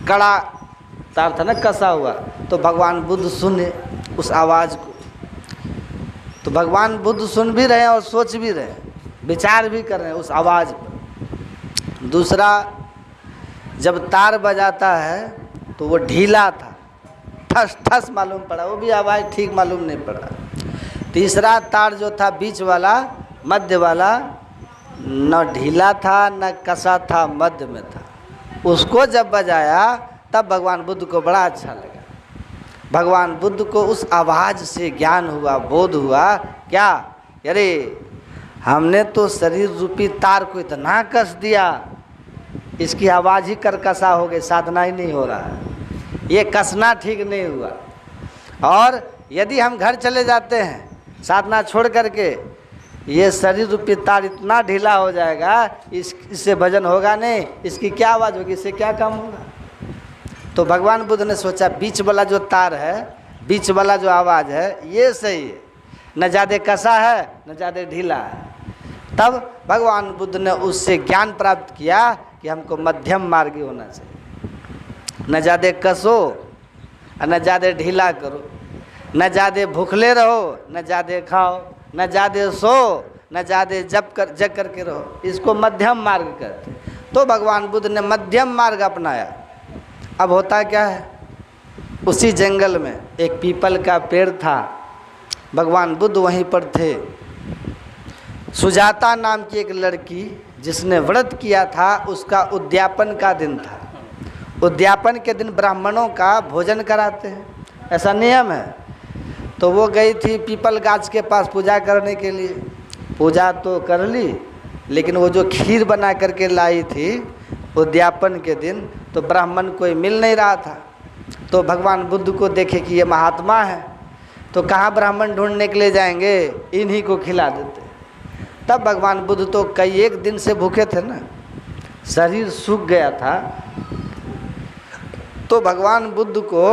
कड़ा तार था ना, कसा हुआ। तो भगवान बुद्ध सुने उस आवाज़ को, तो भगवान बुद्ध सुन भी रहे हैं और सोच भी रहे हैं, विचार भी कर रहे हैं उस आवाज़ पर। दूसरा, जब तार बजाता है तो वो ढीला था, ठस ठस मालूम पड़ा, वो भी आवाज़ ठीक मालूम नहीं पड़ा। तीसरा तार जो था बीच वाला, मध्य वाला, न ढीला था न कसा था, मध्य में था। उसको जब बजाया तब भगवान बुद्ध को बड़ा अच्छा लगा। भगवान बुद्ध को उस आवाज़ से ज्ञान हुआ, बोध हुआ, क्या, अरे हमने तो शरीर रूपी तार को इतना कस दिया, इसकी आवाज़ ही करकसा हो गई, साधना ही नहीं हो रहा है, ये कसना ठीक नहीं हुआ। और यदि हम घर चले जाते हैं साधना छोड़ करके, ये शरीर रूपी तार इतना ढीला हो जाएगा, इससे भजन होगा नहीं, इसकी क्या आवाज़ होगी, इससे क्या काम होगा। तो भगवान बुद्ध ने सोचा बीच वाला जो तार है, बीच वाला जो आवाज़ है, ये सही है, न ज़्यादा कसा है न ज़्यादा ढीला है। तब भगवान बुद्ध ने उससे ज्ञान प्राप्त किया कि हमको मध्यम मार्गी होना चाहिए, न ज़्यादा कसो और न ज़्यादा ढीला करो, न ज़्यादा भूखले रहो न ज़्यादा खाओ, न ज़्यादा सो न ज़्यादा जग करके रहो, इसको मध्यम मार्ग कहते। तो भगवान बुद्ध ने मध्यम मार्ग अपनाया। अब होता क्या है, उसी जंगल में एक पीपल का पेड़ था, भगवान बुद्ध वहीं पर थे। सुजाता नाम की एक लड़की जिसने व्रत किया था, उसका उद्यापन का दिन था। उद्यापन के दिन ब्राह्मणों का भोजन कराते हैं, ऐसा नियम है। तो वो गई थी पीपल गाछ के पास पूजा करने के लिए। पूजा तो कर ली, लेकिन वो जो खीर बना करके लाई थी उद्यापन के दिन, तो ब्राह्मण कोई मिल नहीं रहा था। तो भगवान बुद्ध को देखे कि ये महात्मा है, तो कहाँ ब्राह्मण ढूंढने के लिए जाएंगे, इन्हीं को खिला देते। तब भगवान बुद्ध तो कई एक दिन से भूखे थे ना, शरीर सूख गया था। तो भगवान बुद्ध को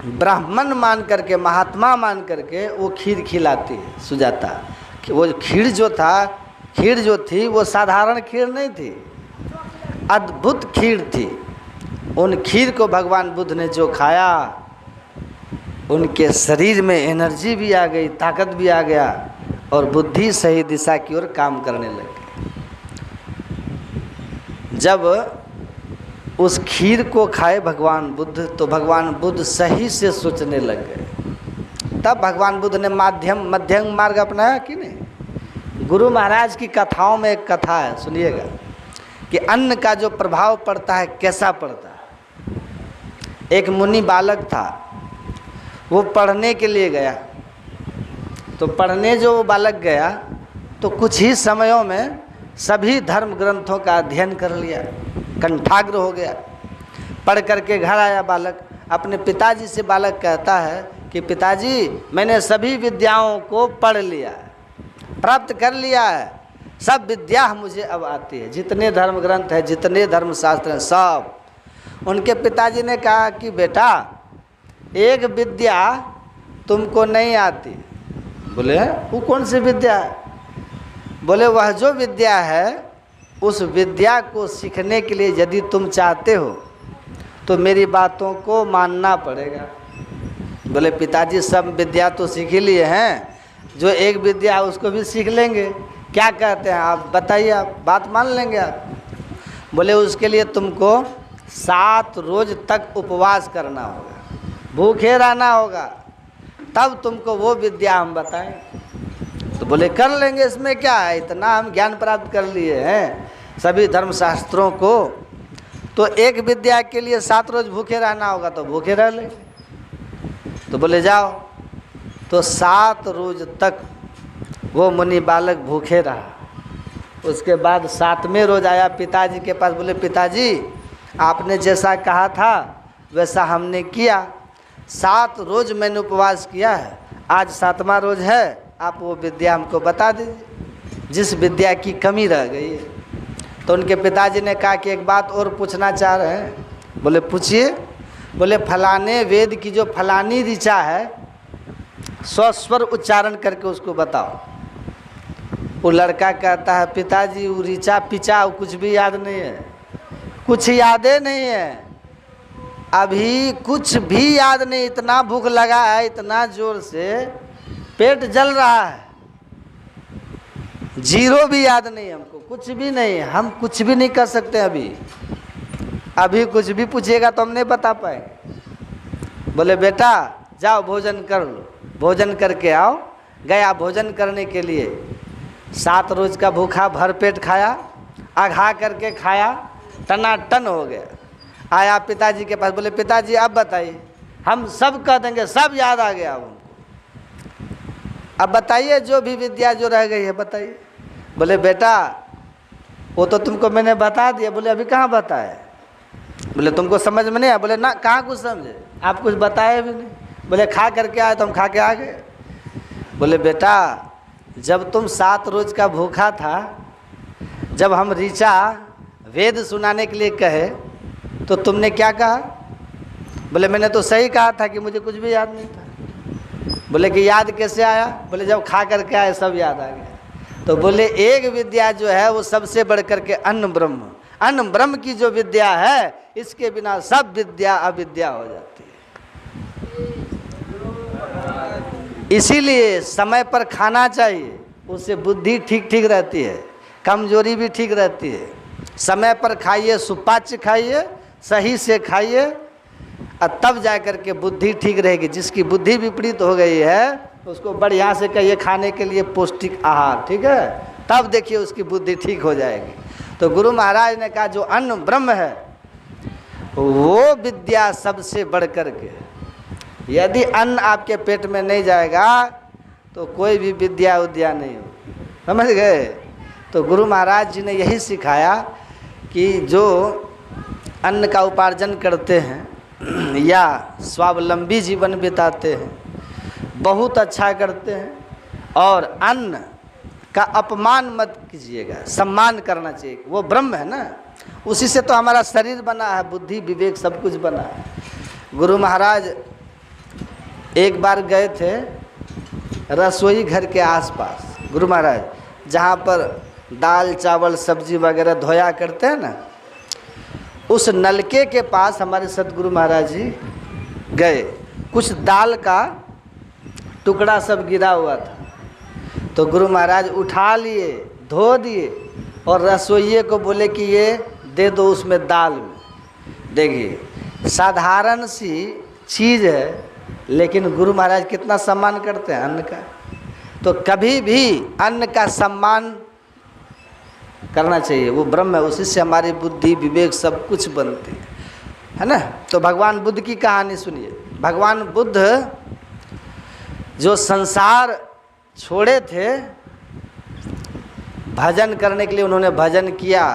ब्राह्मण मान करके, महात्मा मान करके वो खीर खिलाती है सुजाता। वो खीर जो थी वो साधारण खीर नहीं थी, अद्भुत खीर थी। उन खीर को भगवान बुद्ध ने जो खाया, उनके शरीर में एनर्जी भी आ गई, ताकत भी आ गया, और बुद्धि सही दिशा की ओर काम करने लगी। जब उस खीर को खाए भगवान बुद्ध, तो भगवान बुद्ध सही से सोचने लग गए। तब भगवान बुद्ध ने मध्यम मार्ग अपनाया कि नहीं। गुरु महाराज की कथाओं में एक कथा है, सुनिएगा, कि अन्न का जो प्रभाव पड़ता है कैसा पड़ता है। एक मुनि बालक था, वो पढ़ने के लिए गया। तो पढ़ने जो वो बालक गया, तो कुछ ही समयों में सभी धर्म ग्रंथों का अध्ययन कर लिया, कंठाग्र हो गया। पढ़ करके घर आया बालक, अपने पिताजी से बालक कहता है कि पिताजी, मैंने सभी विद्याओं को पढ़ लिया है, प्राप्त कर लिया है, सब विद्या मुझे अब आती है, जितने धर्म ग्रंथ हैं, जितने धर्म शास्त्र हैं, सब। उनके पिताजी ने कहा कि बेटा, एक विद्या तुमको नहीं आती। बोले वो कौन सी विद्या है? बोले वह जो विद्या है, उस विद्या को सीखने के लिए यदि तुम चाहते हो तो मेरी बातों को मानना पड़ेगा। बोले पिताजी, सब विद्या तो सीख ही लिए हैं, जो एक विद्या है उसको भी सीख लेंगे। क्या कहते हैं आप बताइए, आप बात मान लेंगे आप? बोले उसके लिए तुमको 7 रोज तक उपवास करना होगा, भूखे रहना होगा, तब तुमको वो विद्या हम बताएं। तो बोले कर लेंगे, इसमें क्या है, इतना हम ज्ञान प्राप्त कर लिए हैं सभी धर्मशास्त्रों को, तो एक विद्या के लिए 7 रोज भूखे रहना होगा तो भूखे रह लेंगे। तो बोले जाओ। तो 7 रोज तक वो मुनि बालक भूखे रहा। उसके बाद 7वें रोज आया पिताजी के पास, बोले पिताजी आपने जैसा कहा था वैसा हमने किया, 7 रोज मैंने उपवास किया है, आज 7वां रोज है, आप वो विद्या हमको बता दीजिए जिस विद्या की कमी रह गई है। तो उनके पिताजी ने कहा कि एक बात और पूछना चाह रहे हैं। बोले पूछिए। बोले फलाने वेद की जो फलानी ऋचा है स्वस्वर उच्चारण करके उसको बताओ। वो लड़का कहता है पिताजी वो ऋचा पिचा वो कुछ भी याद नहीं है, कुछ यादें नहीं है, अभी कुछ भी याद नहीं, इतना भूख लगा है, इतना जोर से पेट जल रहा है, जीरो भी याद नहीं हमको, कुछ भी नहीं, हम कुछ भी नहीं कर सकते अभी कुछ भी पूछिएगा तो हम नहीं बता पाएंगे। बोले बेटा जाओ भोजन कर लो, भोजन करके आओ। गया भोजन करने के लिए, 7 रोज का भूखा भर पेट खाया, अघा करके खाया, टनाटन हो गया। आया पिताजी के पास, बोले पिताजी अब बताइए, हम सब कह देंगे, सब याद आ गया अब हमको, अब बताइए जो भी विद्या जो रह गई है बताइए। बोले बेटा वो तो तुमको मैंने बता दिया। बोले अभी कहाँ बताए? बोले तुमको समझ में नहीं आया? बोले ना कहाँ कुछ समझे, आप कुछ बताए भी नहीं। बोले खा करके आए तो हम खा के आ गए। बोले बेटा जब तुम 7 रोज का भूखा था, जब हम ऋचा वेद सुनाने के लिए कहे तो तुमने क्या कहा? बोले मैंने तो सही कहा था कि मुझे कुछ भी याद नहीं था। बोले कि याद कैसे आया? बोले जब खा करके आए सब याद आ गया। तो बोले एक विद्या जो है वो सबसे बढ़ करके अन्न ब्रह्म की जो विद्या है, इसके बिना सब विद्या अविद्या हो जाती है। इसीलिए समय पर खाना चाहिए, उससे बुद्धि ठीक रहती है, कमजोरी भी ठीक रहती है। समय पर खाइए, सुपाच्य खाइए, सही से खाइए, और तब जा कर के बुद्धि ठीक रहेगी। जिसकी बुद्धि विपरीत हो गई है उसको बढ़िया से कहिए खाने के लिए पौष्टिक आहार, ठीक है, तब देखिए उसकी बुद्धि ठीक हो जाएगी। तो गुरु महाराज ने कहा जो अन्न ब्रह्म है वो विद्या सबसे बढ़ कर के, यदि अन्न आपके पेट में नहीं जाएगा तो कोई भी विद्या उद्या नहीं हो, समझ गए? तो गुरु महाराज जी ने यही सिखाया कि जो अन्न का उपार्जन करते हैं या स्वावलंबी जीवन बिताते हैं, बहुत अच्छा करते हैं, और अन्न का अपमान मत कीजिएगा, सम्मान करना चाहिए। वो ब्रह्म है ना, उसी से तो हमारा शरीर बना है, बुद्धि विवेक सब कुछ बना है। गुरु महाराज एक बार गए थे रसोई घर के आसपास, गुरु महाराज जहाँ पर दाल चावल सब्जी वगैरह धोया करते हैं ना, उस नलके के पास हमारे सतगुरु महाराज जी गए। कुछ दाल का टुकड़ा सब गिरा हुआ था, तो गुरु महाराज उठा लिए, धो दिए और रसोइये को बोले कि ये दे दो उसमें दाल में। देखिए साधारण सी चीज़ है, लेकिन गुरु महाराज कितना सम्मान करते हैं अन्न का। तो कभी भी अन्न का सम्मान करना चाहिए, वो ब्रह्म है, उसी से हमारी बुद्धि विवेक सब कुछ बनती है ना। तो भगवान बुद्ध की कहानी सुनिए। भगवान बुद्ध जो संसार छोड़े थे भजन करने के लिए, उन्होंने भजन किया।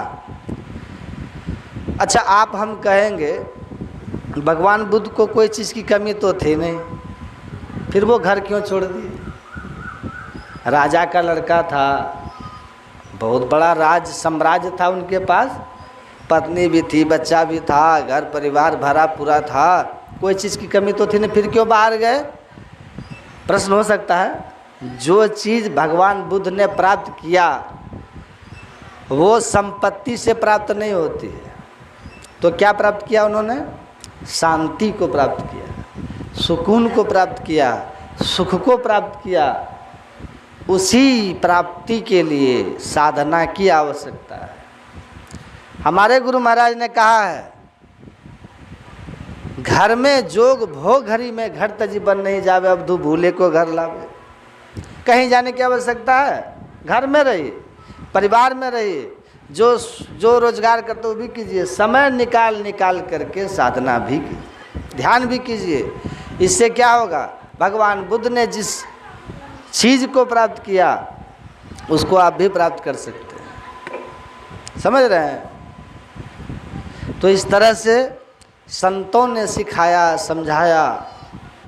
अच्छा आप हम कहेंगे भगवान बुद्ध को कोई चीज़ की कमी तो थी नहीं, फिर वो घर क्यों छोड़ दिए? राजा का लड़का था, बहुत बड़ा राज साम्राज्य था उनके पास, पत्नी भी थी, बच्चा भी था, घर परिवार भरा पूरा था, कोई चीज़ की कमी तो थी नहीं, फिर क्यों बाहर गए? प्रश्न हो सकता है। जो चीज़ भगवान बुद्ध ने प्राप्त किया वो संपत्ति से प्राप्त नहीं होती है, तो क्या प्राप्त किया उन्होंने? शांति को प्राप्त किया, सुकून को प्राप्त किया, सुख को प्राप्त किया, उसी प्राप्ति के लिए साधना की आवश्यकता है। हमारे गुरु महाराज ने कहा है, घर में जोग भोग घरी में घर तजी बन नहीं जावे, अब दू भूले को घर लावे। कहीं जाने की आवश्यकता है? घर में रहिए, परिवार में रहिए, जो रोजगार करते हो भी कीजिए, समय निकाल करके साधना भी कीजिए, ध्यान भी कीजिए। इससे क्या होगा? भगवान बुद्ध ने जिस चीज़ को प्राप्त किया उसको आप भी प्राप्त कर सकते हैं। समझ रहे हैं? तो इस तरह से संतों ने सिखाया, समझाया